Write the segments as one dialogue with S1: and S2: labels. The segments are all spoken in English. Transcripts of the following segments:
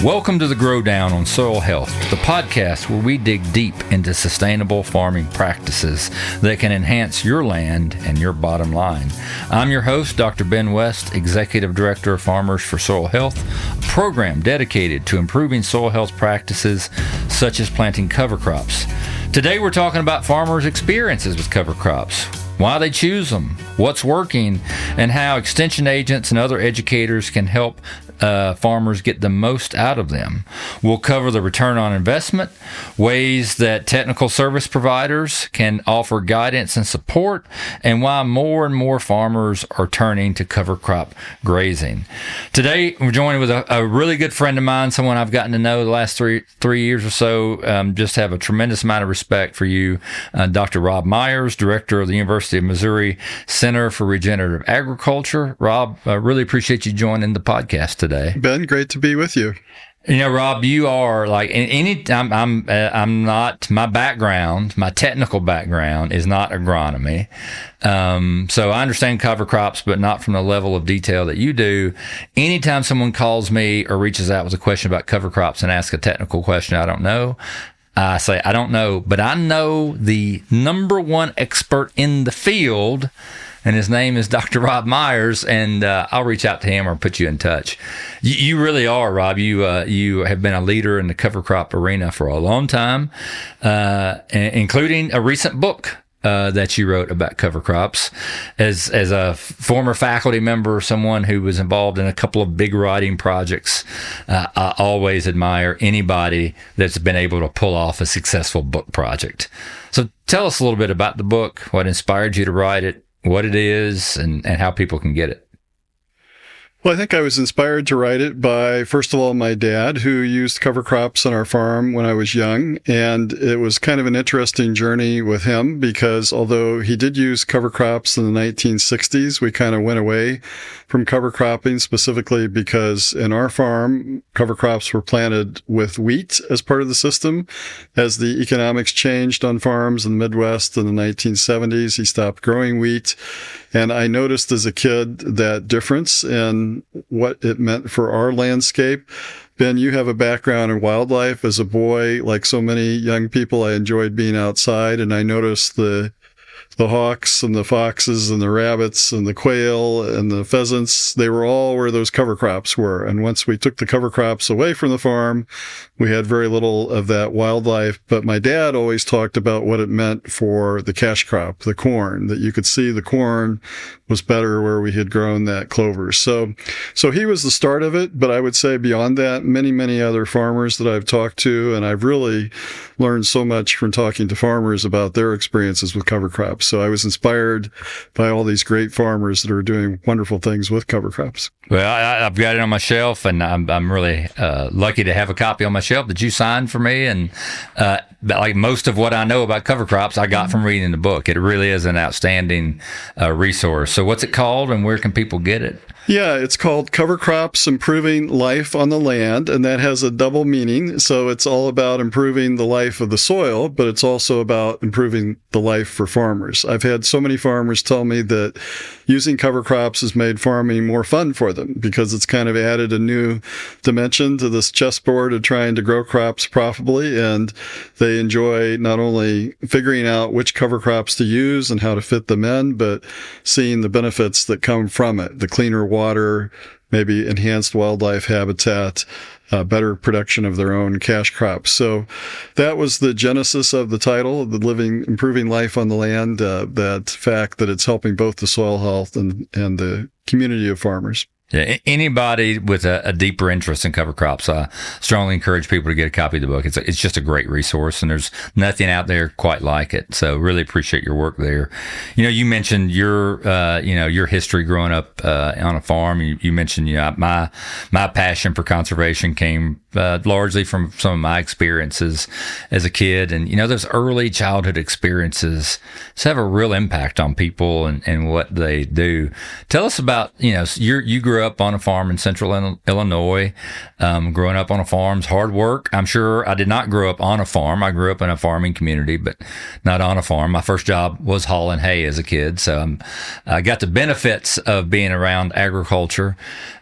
S1: Welcome to the Grow Down on Soil Health, the podcast where we dig deep into sustainable farming practices that can enhance your land and your bottom line. I'm your host, Dr. Ben West, Executive Director of Farmers for Soil Health, a program dedicated to improving soil health practices such as planting cover crops. Today we're talking about farmers' experiences with cover crops, why they choose them, what's working, and how extension agents and other educators can help farmers get the most out of them. We'll cover the return on investment, ways that technical service providers can offer guidance and support, and why more and more farmers are turning to cover crop grazing. Today, we're joined with a really good friend of mine, someone I've gotten to know the last three years or so. Just have a tremendous amount of respect for you, Dr. Rob Myers, Director of the University of Missouri Center for Regenerative Agriculture. Rob, I really appreciate you joining the podcast today.
S2: Ben, great to be with you.
S1: You know, Rob, you are like I'm not, my background, my technical background is not agronomy. So I understand cover crops, but not from the level of detail that you do. Anytime someone calls me or reaches out with a question about cover crops and asks a technical question I don't know, I say, I don't know, but I know the number one expert in the field, and his name is Dr. Rob Myers, and I'll reach out to him or put you in touch. You really are, Rob. You have been a leader in the cover crop arena for a long time, including a recent book that you wrote about cover crops. As a former faculty member, someone who was involved in a couple of big writing projects, I always admire anybody that's been able to pull off a successful book project. So tell us a little bit about the book, what inspired you to write it, what it is, and how people can get it.
S2: Well, I think I was inspired to write it by, first of all, my dad, who used cover crops on our farm when I was young. And it was kind of an interesting journey with him because although he did use cover crops in the 1960s, we kind of went away from cover cropping, specifically because in our farm, cover crops were planted with wheat as part of the system. As the economics changed on farms in the Midwest in the 1970s, he stopped growing wheat. And I noticed as a kid that difference in what it meant for our landscape. Ben, you have a background in wildlife. As a boy, like so many young people, I enjoyed being outside, and I noticed the hawks and the foxes and the rabbits and the quail and the pheasants, they were all where those cover crops were. And once we took the cover crops away from the farm, we had very little of that wildlife. But my dad always talked about what it meant for the cash crop, the corn, that you could see the corn was better where we had grown that clover. So he was the start of it. But I would say beyond that, many, many other farmers that I've talked to, and I've really learned so much from talking to farmers about their experiences with cover crops. So I was inspired by all these great farmers that are doing wonderful things with cover crops.
S1: Well, I've got it on my shelf, and I'm really lucky to have a copy on my shelf that you signed for me. And like most of what I know about cover crops, I got from reading the book. It really is an outstanding resource. So what's it called, and where can people get it?
S2: Yeah, it's called Cover Crops Improving Life on the Land, and that has a double meaning. So it's all about improving the life of the soil, but it's also about improving the life for farmers. I've had so many farmers tell me that using cover crops has made farming more fun for them because it's kind of added a new dimension to this chessboard of trying to grow crops profitably, and they enjoy not only figuring out which cover crops to use and how to fit them in, but seeing the benefits that come from it, the cleaner water, maybe enhanced wildlife habitat, better production of their own cash crops. So that was the genesis of the title, Improving Life on the Land, that fact that it's helping both the soil health and the community of farmers.
S1: Yeah, anybody with a deeper interest in cover crops, I strongly encourage people to get a copy of the book. It's just a great resource, and there's nothing out there quite like it. So really appreciate your work there. You know, you mentioned your history growing up on a farm. You mentioned, my passion for conservation came largely from some of my experiences as a kid. And, those early childhood experiences have a real impact on people and what they do. Tell us about, you grew up on a farm in central Illinois. Growing up on a farm's hard work. I'm sure I did not grow up on a farm. I grew up in a farming community, but not on a farm. My first job was hauling hay as a kid. So I got the benefits of being around agriculture.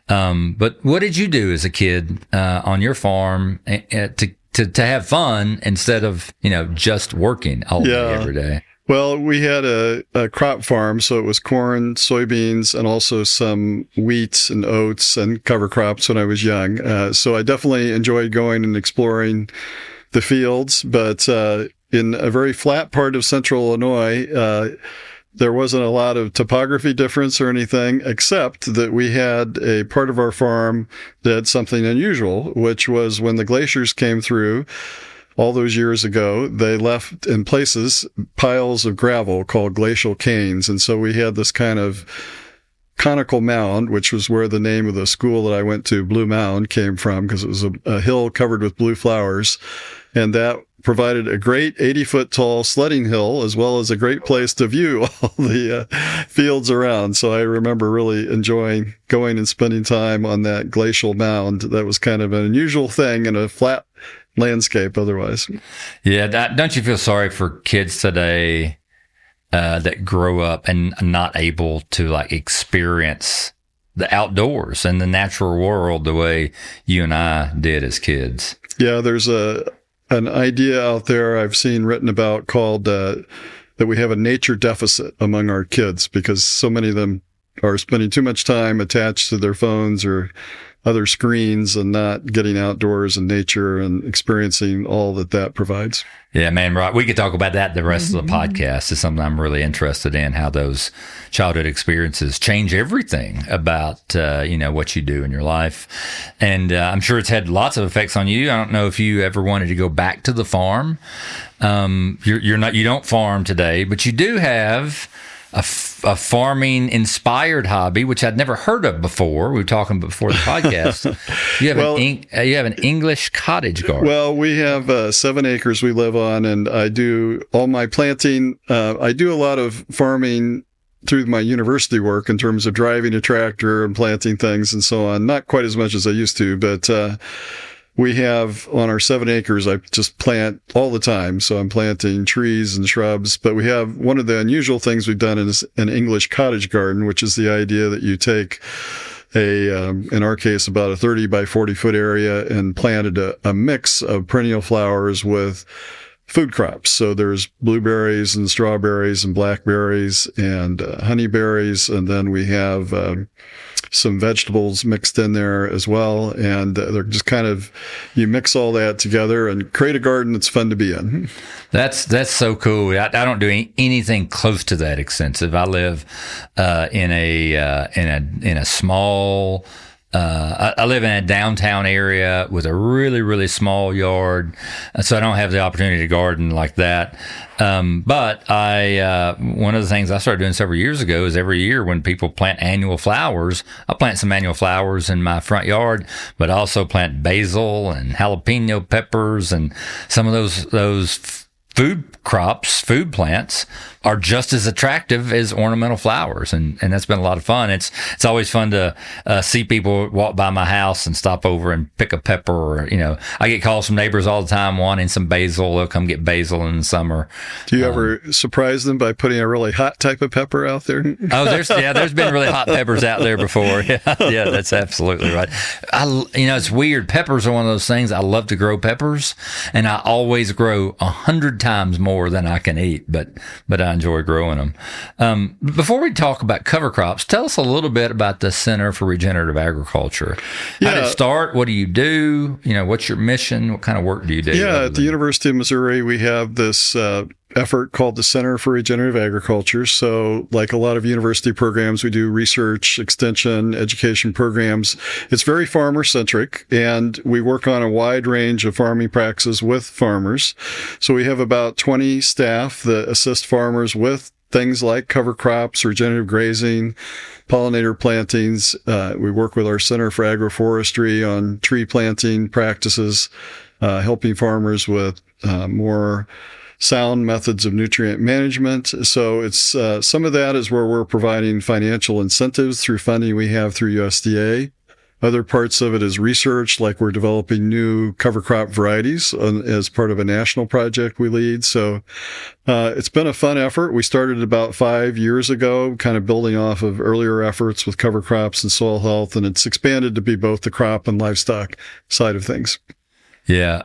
S1: But what did you do as a kid on your farm to have fun instead of, just working all day every day?
S2: Well, we had a crop farm, so it was corn, soybeans, and also some wheat and oats and cover crops when I was young. So I definitely enjoyed going and exploring the fields. But in a very flat part of central Illinois, there wasn't a lot of topography difference or anything, except that we had a part of our farm that had something unusual, which was when the glaciers came through all those years ago, they left in places piles of gravel called glacial canes. And so we had this kind of conical mound, which was where the name of the school that I went to, Blue Mound, came from, because it was a hill covered with blue flowers. And that provided a great 80-foot tall sledding hill, as well as a great place to view all the fields around. So I remember really enjoying going and spending time on that glacial mound. That was kind of an unusual thing in a flat landscape otherwise.
S1: Yeah. Don't you feel sorry for kids today that grow up and not able to experience the outdoors and the natural world the way you and I did as kids?
S2: Yeah, there's an idea out there I've seen written about called that we have a nature deficit among our kids because so many of them are spending too much time attached to their phones or other screens and not getting outdoors and nature and experiencing all that provides.
S1: Yeah, man, right. We could talk about that the rest of the podcast. It's something I'm really interested in, how those childhood experiences change everything about, what you do in your life. And I'm sure it's had lots of effects on you. I don't know if you ever wanted to go back to the farm. You don't farm today, but you do have a farming inspired hobby, which I'd never heard of before. We were talking before the podcast. You have an English cottage garden.
S2: Well, we have 7 acres we live on, and I do all my planting. I do a lot of farming through my university work in terms of driving a tractor and planting things and so on. Not quite as much as I used to, but we have on our 7 acres, I just plant all the time. So I'm planting trees and shrubs, but we have one of the unusual things we've done is an English cottage garden, which is the idea that you take in our case, about a 30 by 40 foot area and planted a mix of perennial flowers with food crops. So there's blueberries and strawberries and blackberries and honeyberries. And then we have some vegetables mixed in there as well. And they're just kind of, you mix all that together and create a garden that's fun to be in.
S1: That's so cool. I don't do anything close to that extensive. I live in a small. I live in a downtown area with a really, really small yard, so I don't have the opportunity to garden like that. But one of the things I started doing several years ago is every year when people plant annual flowers, I plant some annual flowers in my front yard, but I also plant basil and jalapeno peppers, and some of those food crops, food plants are just as attractive as ornamental flowers. And that's been a lot of fun. It's always fun to see people walk by my house and stop over and pick a pepper. Or, I get calls from neighbors all the time wanting some basil. They'll come get basil in the summer.
S2: Do you ever surprise them by putting a really hot type of pepper out there?
S1: There's been really hot peppers out there before. Yeah, that's absolutely right. It's weird. Peppers are one of those things. I love to grow peppers, and I always grow 100 times more than I can eat, but I enjoy growing them. Before we talk about cover crops, tell us a little bit about the Center for Regenerative Agriculture. How did it start? What do you do? What's your mission? What kind of work do you do?
S2: Yeah, at the University of Missouri, we have this effort called the Center for Regenerative Agriculture. So like a lot of university programs, we do research, extension, education programs. It's very farmer-centric, and we work on a wide range of farming practices with farmers. So we have about 20 staff that assist farmers with things like cover crops, regenerative grazing, pollinator plantings. We work with our Center for Agroforestry on tree planting practices, helping farmers with more sound methods of nutrient management. So it's some of that is where we're providing financial incentives through funding we have through USDA. Other parts of it is research, like we're developing new cover crop varieties as part of a national project we lead. So it's been a fun effort. We started about 5 years ago, kind of building off of earlier efforts with cover crops and soil health, and it's expanded to be both the crop and livestock side of things.
S1: Yeah.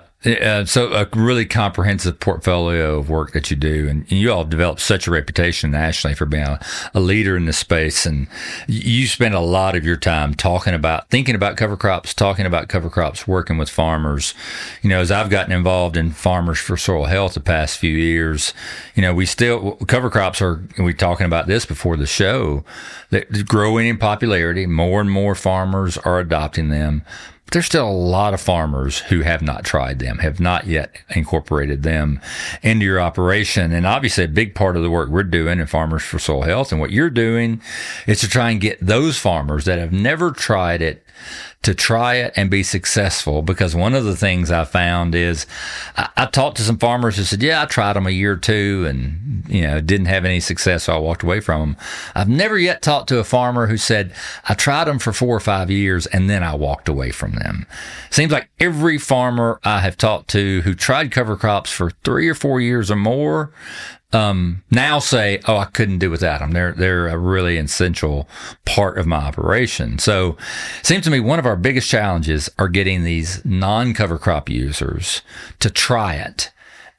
S1: So a really comprehensive portfolio of work that you do, and you all have developed such a reputation nationally for being a leader in this space. And you spend a lot of your time thinking about cover crops, working with farmers. As I've gotten involved in Farmers for Soil Health the past few years, cover crops we talking about this before the show, they're growing in popularity. More and more farmers are adopting them. There's still a lot of farmers who have not tried them, have not yet incorporated them into your operation. And obviously a big part of the work we're doing in Farmers for Soil Health and what you're doing is to try and get those farmers that have never tried it to try it and be successful. Because one of the things I found is I talked to some farmers who said, yeah, I tried them a year or two and, didn't have any success. So I walked away from them. I've never yet talked to a farmer who said, I tried them for 4 or 5 years and then I walked away from them. Seems like every farmer I have talked to who tried cover crops for 3 or 4 years or more, now say, oh, I couldn't do without them. They're a really essential part of my operation. So it seems to me one of our biggest challenges are getting these non-cover crop users to try it,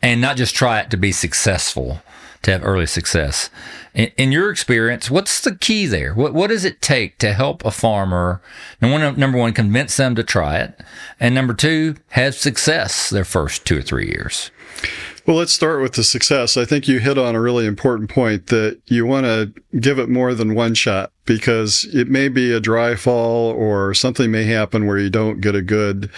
S1: and not just try it to be successful, to have early success. In your experience, what's the key there? What does it take to help a farmer, number one, convince them to try it, and number two, have success their first 2 or 3 years?
S2: Well, let's start with the success. I think you hit on a really important point that you want to give it more than one shot, because it may be a dry fall or something may happen where you don't get a good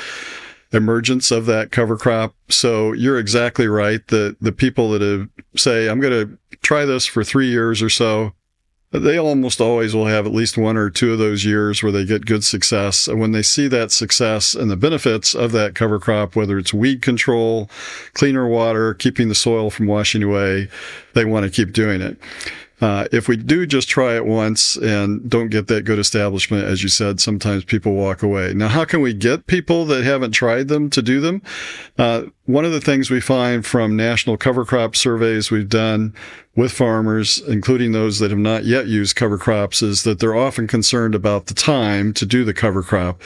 S2: emergence of that cover crop. So you're exactly right that the people that say, I'm going to try this for 3 years or so, they almost always will have at least 1 or 2 of those years where they get good success. And when they see that success and the benefits of that cover crop, whether it's weed control, cleaner water, keeping the soil from washing away, they want to keep doing it. If we do just try it once and don't get that good establishment, as you said, sometimes people walk away. Now, how can we get people that haven't tried them to do them? One of the things we find from national cover crop surveys we've done with farmers, including those that have not yet used cover crops, is that they're often concerned about the time to do the cover crop.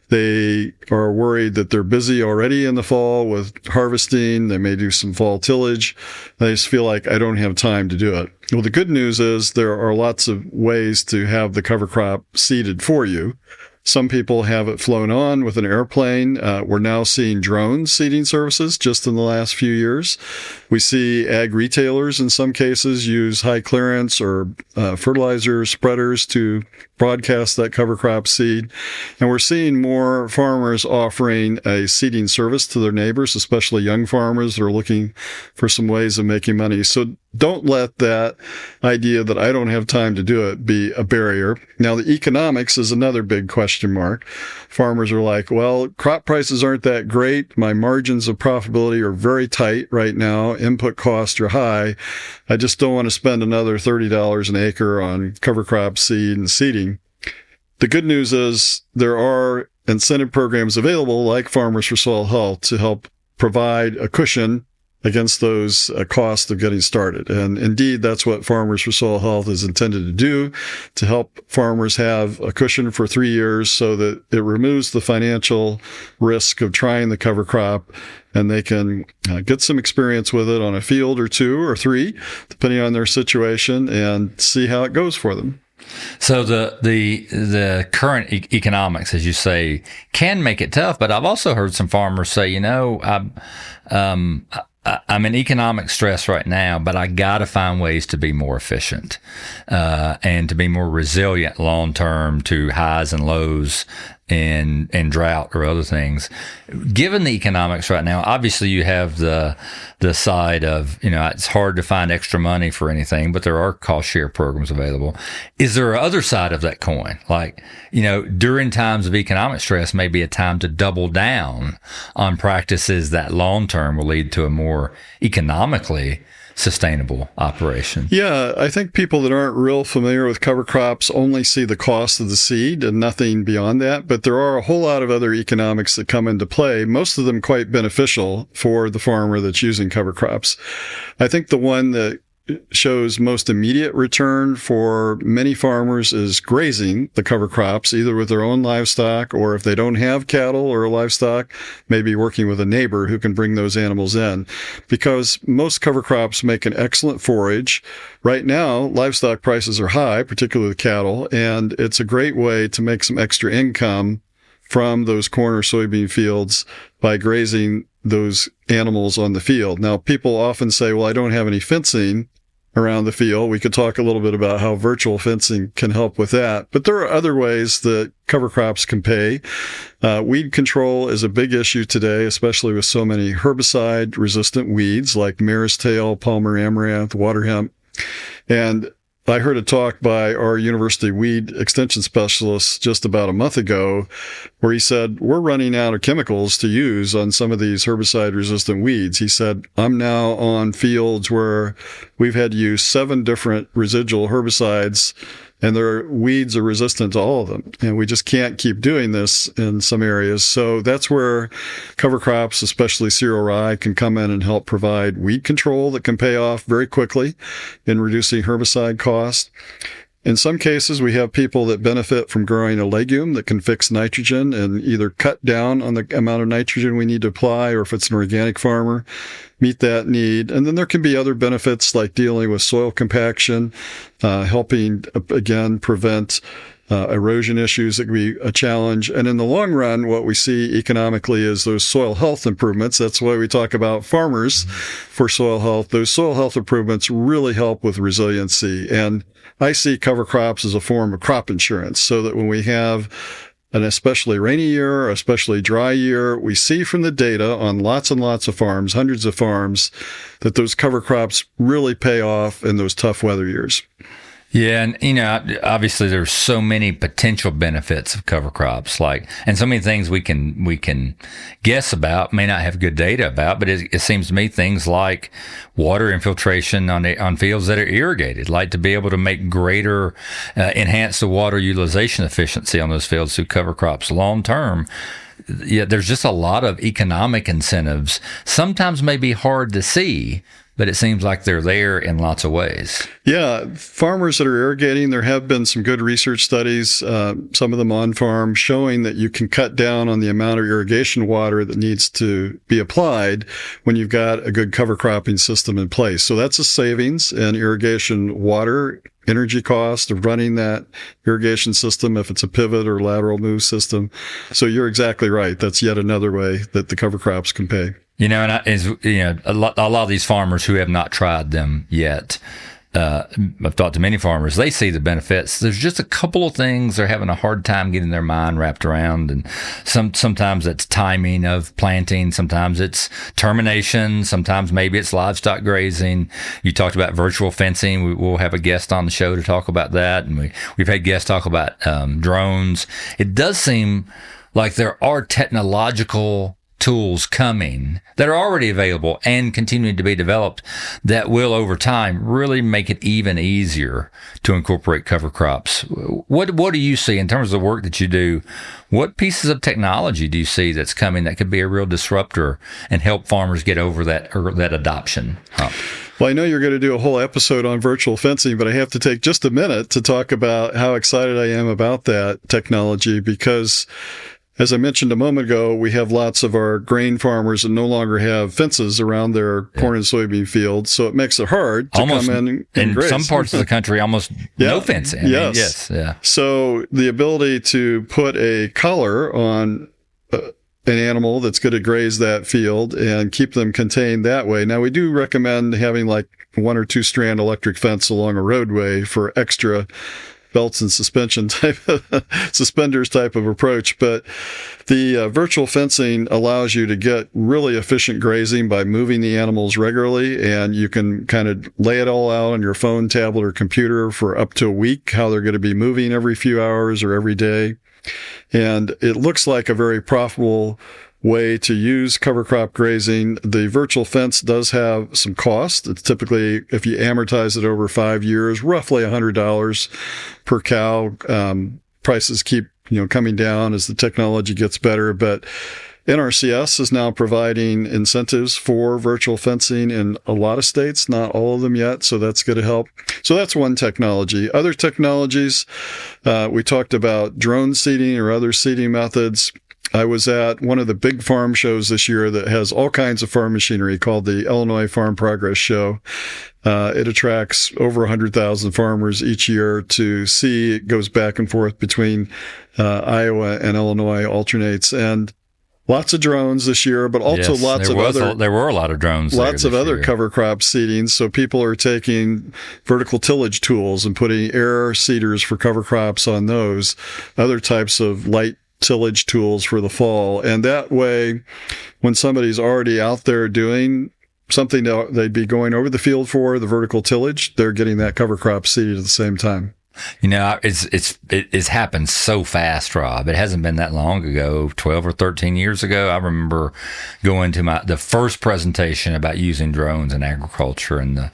S2: They are worried that they're busy already in the fall with harvesting. They may do some fall tillage. They just feel like, I don't have time to do it. Well, the good news is there are lots of ways to have the cover crop seeded for you. Some people have it flown on with an airplane. We're now seeing drone seeding services just in the last few years. We see ag retailers in some cases use high clearance or fertilizer spreaders to broadcast that cover crop seed. And we're seeing more farmers offering a seeding service to their neighbors, especially young farmers that are looking for some ways of making money. So don't let that idea that I don't have time to do it be a barrier. Now, the economics is another big question mark. Farmers are like, well, crop prices aren't that great. My margins of profitability are very tight right now. Input costs are high. I just don't want to spend another $30 an acre on cover crop seed and seeding. The good news is there are incentive programs available like Farmers for Soil Health to help provide a cushion against those costs of getting started. And indeed, that's what Farmers for Soil Health is intended to do, to help farmers have a cushion for 3 years so that it removes the financial risk of trying the cover crop, and they can get some experience with it on a field or 2 or 3, depending on their situation, and see how it goes for them.
S1: So the current economics, as you say, can make it tough. But I've also heard some farmers say, I'm in economic stress right now, but I got to find ways to be more efficient and to be more resilient long term to highs and lows and drought or other things. Given the economics right now, obviously you have the side of, it's hard to find extra money for anything, but there are cost share programs available. Is there a other side of that coin? Like, during times of economic stress may be a time to double down on practices that long term will lead to a more economically sustainable operation?
S2: Yeah, I think people that aren't real familiar with cover crops only see the cost of the seed and nothing beyond that. But there are a whole lot of other economics that come into play, most of them quite beneficial for the farmer that's using cover crops. I think the one that shows most immediate return for many farmers is grazing the cover crops, either with their own livestock or if they don't have cattle or livestock, maybe working with a neighbor who can bring those animals in. Because most cover crops make an excellent forage. Right now, livestock prices are high, particularly with cattle, and it's a great way to make some extra income from those corn or soybean fields by grazing those animals on the field. Now, people often say, well, I don't have any fencing around the field. We could talk a little bit about how virtual fencing can help with that. But there are other ways that cover crops can pay. Weed control is a big issue today, especially with so many herbicide-resistant weeds like mare's tail, Palmer amaranth, water hemp. And I heard a talk by our university weed extension specialist just about a month ago where he said, we're running out of chemicals to use on some of these herbicide-resistant weeds. He said, I'm now on fields where we've had to use 7 different residual herbicides, and their weeds are resistant to all of them. And we just can't keep doing this in some areas. So that's where cover crops, especially cereal rye, can come in and help provide weed control that can pay off very quickly in reducing herbicide costs. In some cases, we have people that benefit from growing a legume that can fix nitrogen and either cut down on the amount of nitrogen we need to apply, or if it's an organic farmer, meet that need. And then there can be other benefits like dealing with soil compaction, helping, again, prevent erosion issues that can be a challenge. And in the long run, what we see economically is those soil health improvements. That's why we talk about farmers for soil health. Those soil health improvements really help with resiliency. And I see cover crops as a form of crop insurance, so that when we have an especially rainy year or especially dry year, we see from the data on lots and lots of farms, hundreds of farms, that those cover crops really pay off in those tough weather years.
S1: Yeah, and obviously there's so many potential benefits of cover crops, and so many things we can guess about, may not have good data about, but it seems to me things like water infiltration on fields that are irrigated, like to be able to make greater, enhance the water utilization efficiency on those fields through cover crops long term. Yeah, there's just a lot of economic incentives. Sometimes may be hard to see, but it seems like they're there in lots of ways.
S2: Yeah, farmers that are irrigating, there have been some good research studies, some of them on farm, showing that you can cut down on the amount of irrigation water that needs to be applied when you've got a good cover cropping system in place. So that's a savings in irrigation water, energy cost of running that irrigation system if it's a pivot or lateral move system. So you're exactly right. That's yet another way that the cover crops can pay.
S1: A lot of these farmers who have not tried them yet, I've talked to many farmers, they see the benefits. There's just a couple of things they're having a hard time getting their mind wrapped around. And sometimes it's timing of planting. Sometimes it's termination. Sometimes maybe it's livestock grazing. You talked about virtual fencing. We'll have a guest on the show to talk about that. And we've had guests talk about drones. It does seem like there are technological tools coming that are already available and continuing to be developed that will over time really make it even easier to incorporate cover crops. What do you see in terms of the work that you do? What pieces of technology do you see that's coming that could be a real disruptor and help farmers get over that adoption hump?
S2: Well, I know you're going to do a whole episode on virtual fencing, but I have to take just a minute to talk about how excited I am about that technology, because as I mentioned a moment ago, we have lots of our grain farmers that no longer have fences around their corn and soybean fields, so it makes it hard to come in and graze.
S1: Some parts of the country, almost no fencing.
S2: Yes. So the ability to put a collar on an animal that's going to graze that field and keep them contained that way. Now, we do recommend having like 1 or 2 strand electric fence along a roadway for extra belts and suspenders type of approach. But the virtual fencing allows you to get really efficient grazing by moving the animals regularly, and you can kind of lay it all out on your phone, tablet, or computer for up to a week, how they're going to be moving every few hours or every day. And it looks like a very profitable way to use cover crop grazing. The virtual fence does have some cost. It's typically, if you amortize it over 5 years, roughly $100 per cow. Prices keep coming down as the technology gets better, but NRCS is now providing incentives for virtual fencing in a lot of states, not all of them yet, so that's going to help. So that's one technology. Other technologies, we talked about drone seeding or other seeding methods. I was at one of the big farm shows this year that has all kinds of farm machinery called the Illinois Farm Progress Show. It attracts over 100,000 farmers each year to see. It goes back and forth between Iowa and Illinois, alternates, and lots of drones this year, but also
S1: there were a lot of drones.
S2: Lots of other cover crop seeding. So people are taking vertical tillage tools and putting air seeders for cover crops on those, other types of light tillage tools for the fall. And that way, when somebody's already out there doing something that they'd be going over the field for, the vertical tillage, they're getting that cover crop seeded at the same time.
S1: It's happened so fast, Rob. It hasn't been that long ago, 12 or 13 years ago. I remember going to the first presentation about using drones in agriculture, and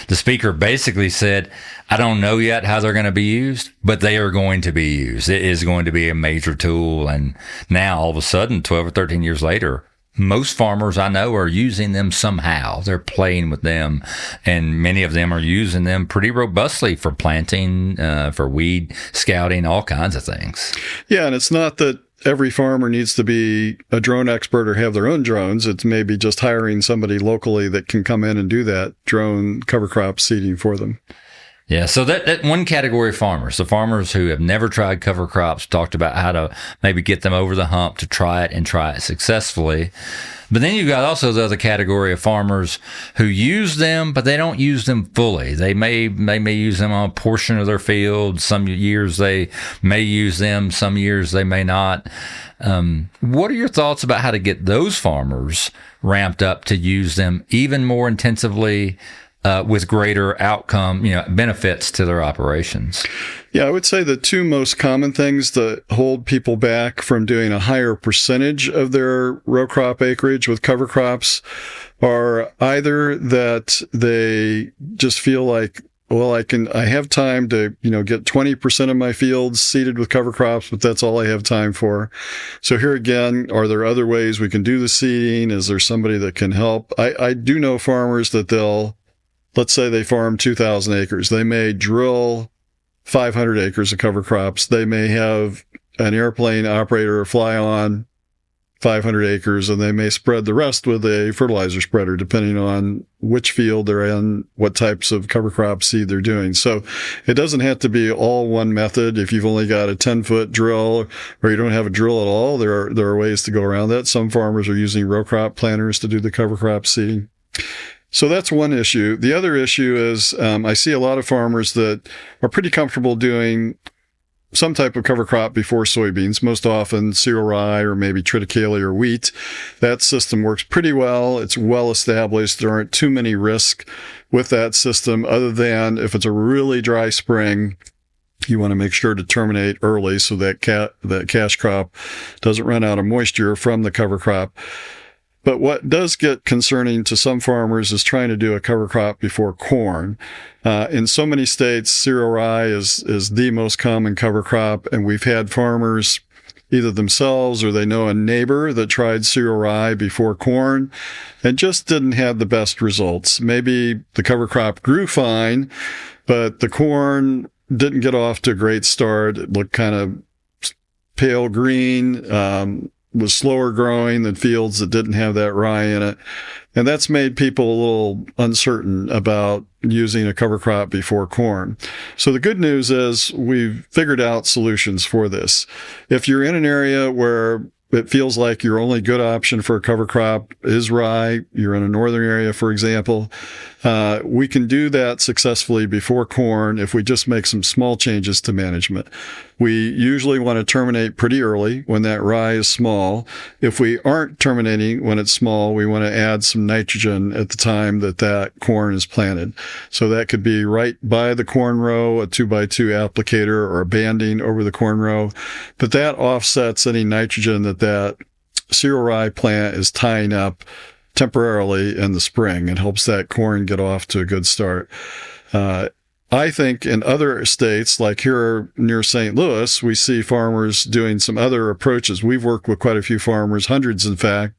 S1: the speaker basically said, I don't know yet how they're going to be used, but they are going to be used. It is going to be a major tool. And now all of a sudden, 12 or 13 years later, most farmers I know are using them somehow. They're playing with them, and many of them are using them pretty robustly for planting, for weed scouting, all kinds of things.
S2: Yeah, and it's not that every farmer needs to be a drone expert or have their own drones. It's maybe just hiring somebody locally that can come in and do that drone cover crop seeding for them.
S1: Yeah, so that one category of farmers, the farmers who have never tried cover crops, talked about how to maybe get them over the hump to try it and try it successfully. But then you've got also the other category of farmers who use them, but they don't use them fully. They may use them on a portion of their field. Some years they may use them, some years they may not. What are your thoughts about how to get those farmers ramped up to use them even more intensively, with greater outcome, benefits to their operations?
S2: Yeah, I would say the two most common things that hold people back from doing a higher percentage of their row crop acreage with cover crops are either that they just feel like, well, I have time to, get 20% of my fields seeded with cover crops, but that's all I have time for. So here again, are there other ways we can do the seeding? Is there somebody that can help? I do know farmers that let's say they farm 2,000 acres. They may drill 500 acres of cover crops. They may have an airplane operator fly on 500 acres, and they may spread the rest with a fertilizer spreader, depending on which field they're in, what types of cover crop seed they're doing. So it doesn't have to be all one method. If you've only got a 10-foot drill or you don't have a drill at all, there are ways to go around that. Some farmers are using row crop planters to do the cover crop seeding. So that's one issue. The other issue is I see a lot of farmers that are pretty comfortable doing some type of cover crop before soybeans, most often cereal rye or maybe triticale or wheat. That system works pretty well. It's well established. There aren't too many risks with that system, other than if it's a really dry spring, you want to make sure to terminate early so that cash crop doesn't run out of moisture from the cover crop. But what does get concerning to some farmers is trying to do a cover crop before corn. In so many states, cereal rye is the most common cover crop, and we've had farmers, either themselves or they know a neighbor that tried cereal rye before corn and just didn't have the best results. Maybe the cover crop grew fine, but the corn didn't get off to a great start. It looked kind of pale green, was slower growing than fields that didn't have that rye in it. And that's made people a little uncertain about using a cover crop before corn. So the good news is we've figured out solutions for this. If you're in an area where it feels like your only good option for a cover crop is rye, you're in a northern area, for example, we can do that successfully before corn if we just make some small changes to management. We usually want to terminate pretty early when that rye is small. If we aren't terminating when it's small, we want to add some nitrogen at the time that corn is planted. So that could be right by the corn row, a 2x2 applicator, or a banding over the corn row. But that offsets any nitrogen that cereal rye plant is tying up temporarily in the spring. It helps that corn get off to a good start. I think in other states, like here near St. Louis, we see farmers doing some other approaches. We've worked with quite a few farmers, hundreds in fact,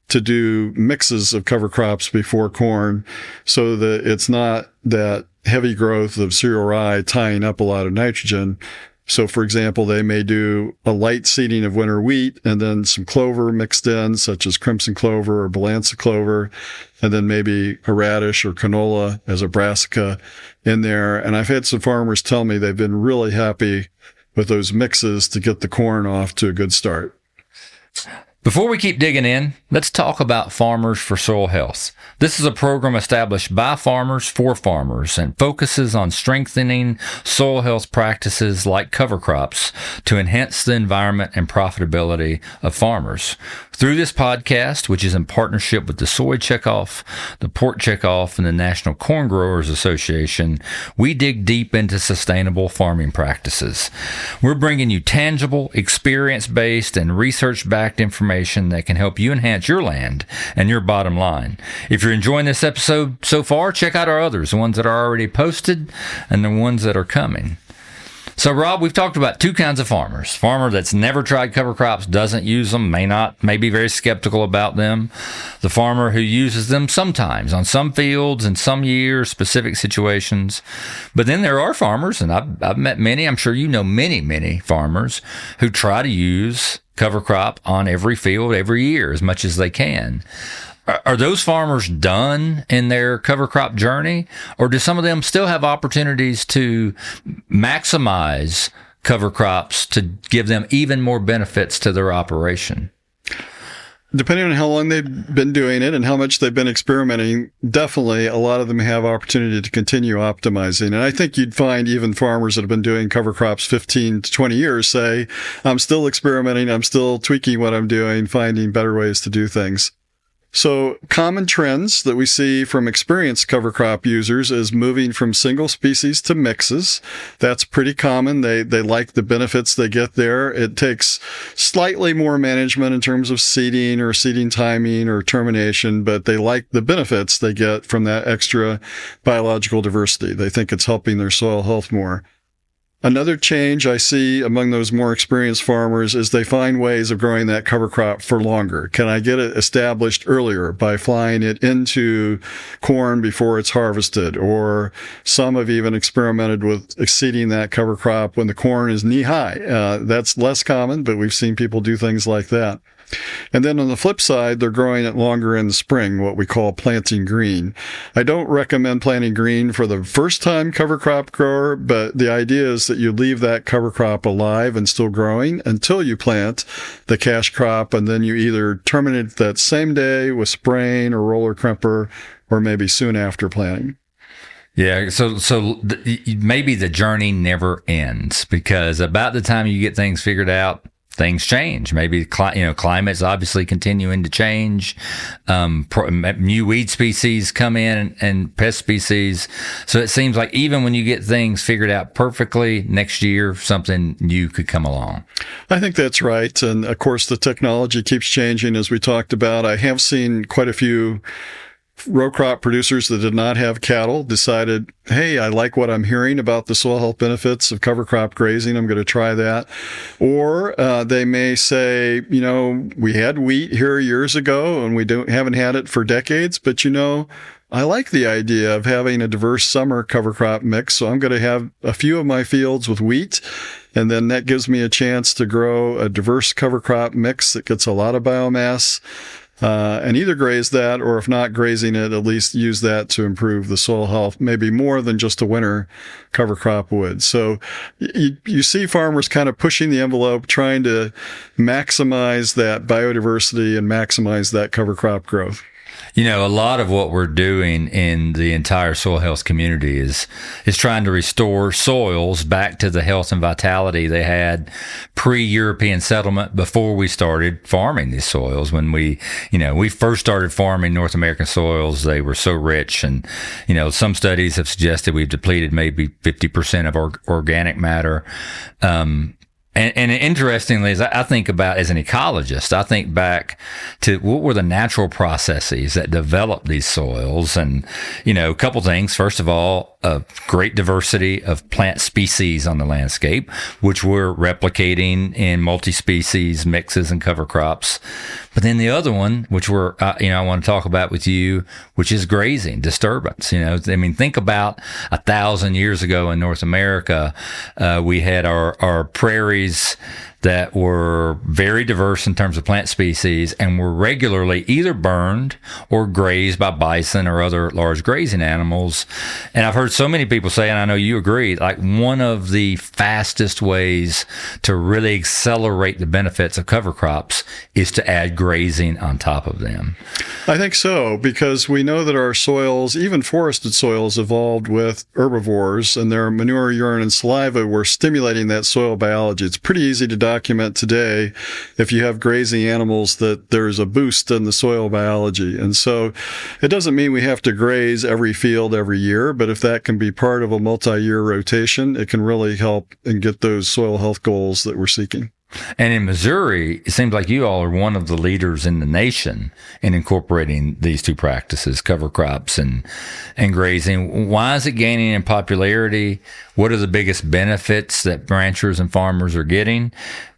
S2: to do mixes of cover crops before corn so that it's not that heavy growth of cereal rye tying up a lot of nitrogen. So, for example, they may do a light seeding of winter wheat and then some clover mixed in, such as crimson clover or balanza clover, and then maybe a radish or canola as a brassica in there. And I've had some farmers tell me they've been really happy with those mixes to get the corn off to a good start.
S1: Before we keep digging in, let's talk about Farmers for Soil Health. This is a program established by farmers for farmers and focuses on strengthening soil health practices like cover crops to enhance the environment and profitability of farmers. Through this podcast, which is in partnership with the Soy Checkoff, the Pork Checkoff, and the National Corn Growers Association, we dig deep into sustainable farming practices. We're bringing you tangible, experience-based, and research-backed information that can help you enhance your land and your bottom line. If you're enjoying this episode so far, check out our others, the ones that are already posted and the ones that are coming. So, Rob, we've talked about two kinds of farmers. Farmer that's never tried cover crops, doesn't use them, may be very skeptical about them. The farmer who uses them sometimes on some fields in some years, specific situations. But then there are farmers, and I've met many, I'm sure you know many farmers who try to use cover crop on every field every year as much as they can. Are those farmers done in their cover crop journey, or do some of them still have opportunities to maximize cover crops to give them even more benefits to their operation?
S2: Depending on how long they've been doing it and how much they've been experimenting, definitely a lot of them have opportunity to continue optimizing. And I think you'd find even farmers that have been doing cover crops 15 to 20 years say, I'm still experimenting, I'm still tweaking what I'm doing, finding better ways to do things. So common trends that we see from experienced cover crop users is moving from single species to mixes. That's pretty common. They like the benefits they get there. It takes slightly more management in terms of seeding or seeding timing or termination, but they like the benefits they get from that extra biological diversity. They think it's helping their soil health more. Another change I see among those more experienced farmers is they find ways of growing that cover crop for longer. Can I get it established earlier by flying it into corn before it's harvested? Or some have even experimented with seeding that cover crop when the corn is knee high. That's less common, but we've seen people do things like that. And then on the flip side, they're growing it longer in the spring, what we call planting green. I don't recommend planting green for the first time cover crop grower, but the idea is that you leave that cover crop alive and still growing until you plant the cash crop, and then you either terminate that same day with spraying or roller crimper, or maybe soon after planting.
S1: Yeah, so maybe the journey never ends, because about the time you get things figured out, things change. Maybe, climate's obviously continuing to change. New weed species come in and pest species. So it seems like even when you get things figured out perfectly, next year something new could come along.
S2: I think that's right. And of course, the technology keeps changing, as we talked about. I have seen quite a few row crop producers that did not have cattle decided, hey, I like what I'm hearing about the soil health benefits of cover crop grazing. I'm going to try that. Or they may say, we had wheat here years ago and we haven't had it for decades, but I like the idea of having a diverse summer cover crop mix. So I'm going to have a few of my fields with wheat, and then that gives me a chance to grow a diverse cover crop mix that gets a lot of biomass. And either graze that, or if not grazing it, at least use that to improve the soil health, maybe more than just a winter cover crop would. So you see farmers kind of pushing the envelope, trying to maximize that biodiversity and maximize that cover crop growth.
S1: A lot of what we're doing in the entire soil health community is trying to restore soils back to the health and vitality they had pre-European settlement before we started farming these soils. When we first started farming North American soils, they were so rich, and some studies have suggested we've depleted maybe 50% of our organic matter. And interestingly, as I think about as an ecologist, I think back to what were the natural processes that developed these soils. And, a couple things. First of all, a great diversity of plant species on the landscape, which we're replicating in multi-species mixes and cover crops. But then the other one, which I want to talk about with you, which is grazing, disturbance. Think about 1,000 years ago in North America, we had our prairies that were very diverse in terms of plant species and were regularly either burned or grazed by bison or other large grazing animals. And I've heard so many people say, and I know you agree, like one of the fastest ways to really accelerate the benefits of cover crops is to add grazing on top of them.
S2: I think so, because we know that our soils, even forested soils, evolved with herbivores, and their manure, urine, and saliva were stimulating that soil biology. It's pretty easy to document today, if you have grazing animals, that there's a boost in the soil biology. And so it doesn't mean we have to graze every field every year, but if that can be part of a multi-year rotation, it can really help and get those soil health goals that we're seeking.
S1: And in Missouri, it seems like you all are one of the leaders in the nation in incorporating these two practices, cover crops and grazing. Why is it gaining in popularity? What are the biggest benefits that ranchers and farmers are getting?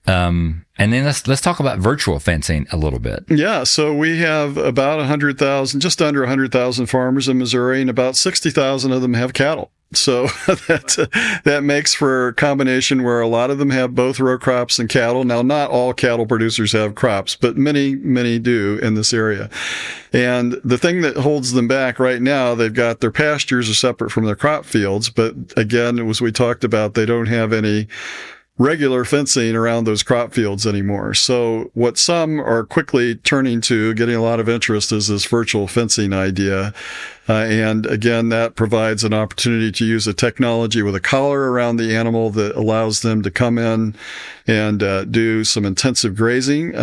S1: And then let's talk about virtual fencing a little bit.
S2: Yeah, so we have about 100,000, just under 100,000 farmers in Missouri, and about 60,000 of them have cattle. So that makes for a combination where a lot of them have both row crops and cattle. Now, not all cattle producers have crops, but many, many do in this area. And the thing that holds them back right now, they've got their pastures are separate from their crop fields. But again, as we talked about, they don't have any regular fencing around those crop fields anymore. So what some are quickly turning to, getting a lot of interest, is this virtual fencing idea. And again, that provides an opportunity to use a technology with a collar around the animal that allows them to come in and do some intensive grazing,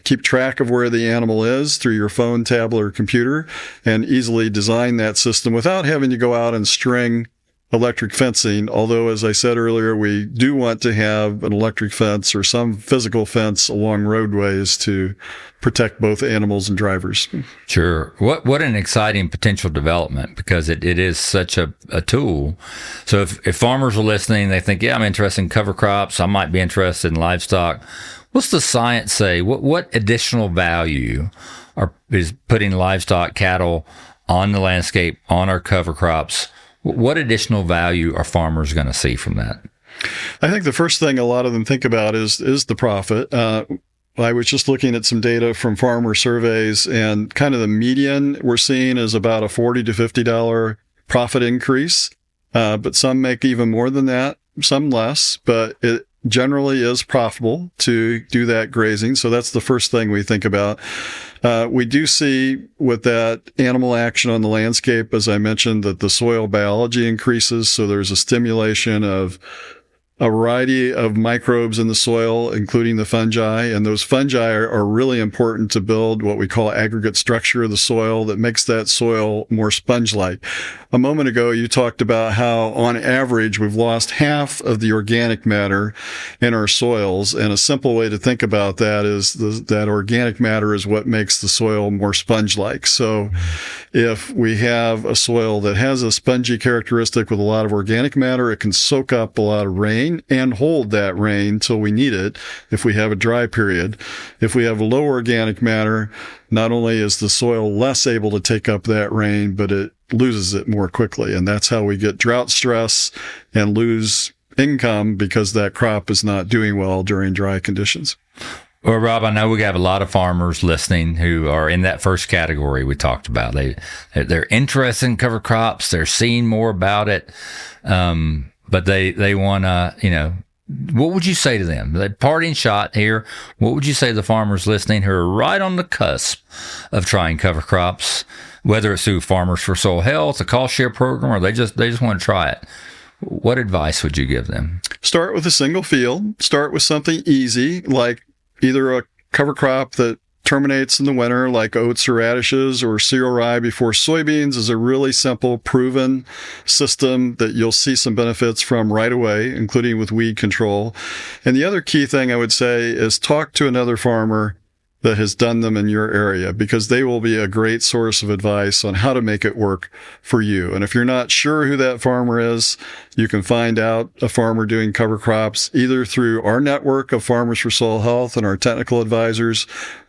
S2: keep track of where the animal is through your phone, tablet, or computer, and easily design that system without having to go out and string electric fencing. Although, as I said earlier, we do want to have an electric fence or some physical fence along roadways to protect both animals and drivers.
S1: Sure. What an exciting potential development, because it is such a tool. So if farmers are listening, they think, yeah, I'm interested in cover crops, I might be interested in livestock. What's the science say? What additional value is putting livestock, cattle on the landscape, on our cover crops? What additional value are farmers going to see from that?
S2: I think the first thing a lot of them think about is the profit. I was just looking at some data from farmer surveys, and kind of the median we're seeing is about a $40 to $50 profit increase. But some make even more than that, some less, but it generally is profitable to do that grazing. So that's the first thing we think about. We do see with that animal action on the landscape, as I mentioned, that the soil biology increases. So there's a stimulation of a variety of microbes in the soil, including the fungi. And those fungi are really important to build what we call aggregate structure of the soil that makes that soil more sponge-like. A moment ago, you talked about how, on average, we've lost half of the organic matter in our soils. And a simple way to think about that is that organic matter is what makes the soil more sponge-like. So if we have a soil that has a spongy characteristic with a lot of organic matter, it can soak up a lot of rain and hold that rain till we need it if we have a dry period. If we have low organic matter, not only is the soil less able to take up that rain, but it loses it more quickly. And that's how we get drought stress and lose income, because that crop is not doing well during dry conditions.
S1: Well, Rob, I know we have a lot of farmers listening who are in that first category we talked about. They're interested in cover crops. They're seeing more about it. But they want to, what would you say to them? The parting shot here, what would you say to the farmers listening who are right on the cusp of trying cover crops, whether it's through Farmers for Soil Health, a cost share program, or they just want to try it? What advice would you give them?
S2: Start with a single field. Start with something easy, like either a cover crop that terminates in the winter, like oats or radishes or cereal rye before soybeans, is a really simple, proven system that you'll see some benefits from right away, including with weed control. And the other key thing I would say is talk to another farmer that has done them in your area, because they will be a great source of advice on how to make it work for you. And if you're not sure who that farmer is, you can find out a farmer doing cover crops either through our network of Farmers for Soil Health and our technical advisors,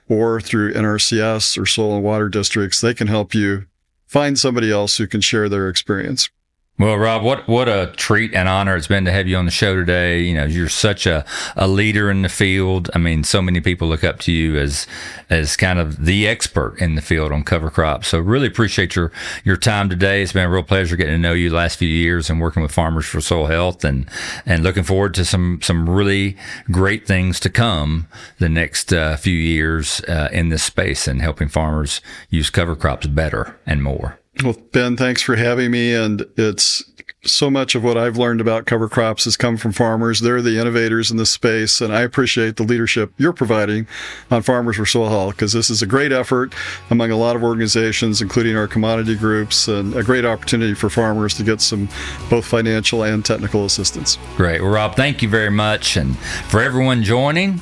S2: or through NRCS or soil and water districts. They can help you find somebody else who can share their experience.
S1: Well, Rob, what a treat and honor it's been to have you on the show today. You know, you're such a leader in the field. I mean, so many people look up to you as kind of the expert in the field on cover crops. So really appreciate your time today. It's been a real pleasure getting to know you the last few years and working with Farmers for Soil Health, and looking forward to some really great things to come the next few years in this space and helping farmers use cover crops better and more.
S2: Well, Ben, thanks for having me. And it's so much of what I've learned about cover crops has come from farmers. They're the innovators in this space, and I appreciate the leadership you're providing on Farmers for Soil Health, because this is a great effort among a lot of organizations, including our commodity groups, and a great opportunity for farmers to get some both financial and technical assistance.
S1: Great. Well, Rob, thank you very much. And for everyone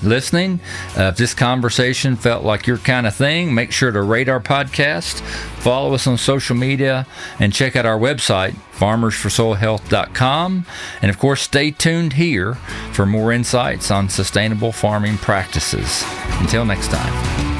S1: listening, if this conversation felt like your kind of thing, make sure to rate our podcast, follow us on social media, and check out our website, farmersforsoilhealth.com. And of course, stay tuned here for more insights on sustainable farming practices. Until next time.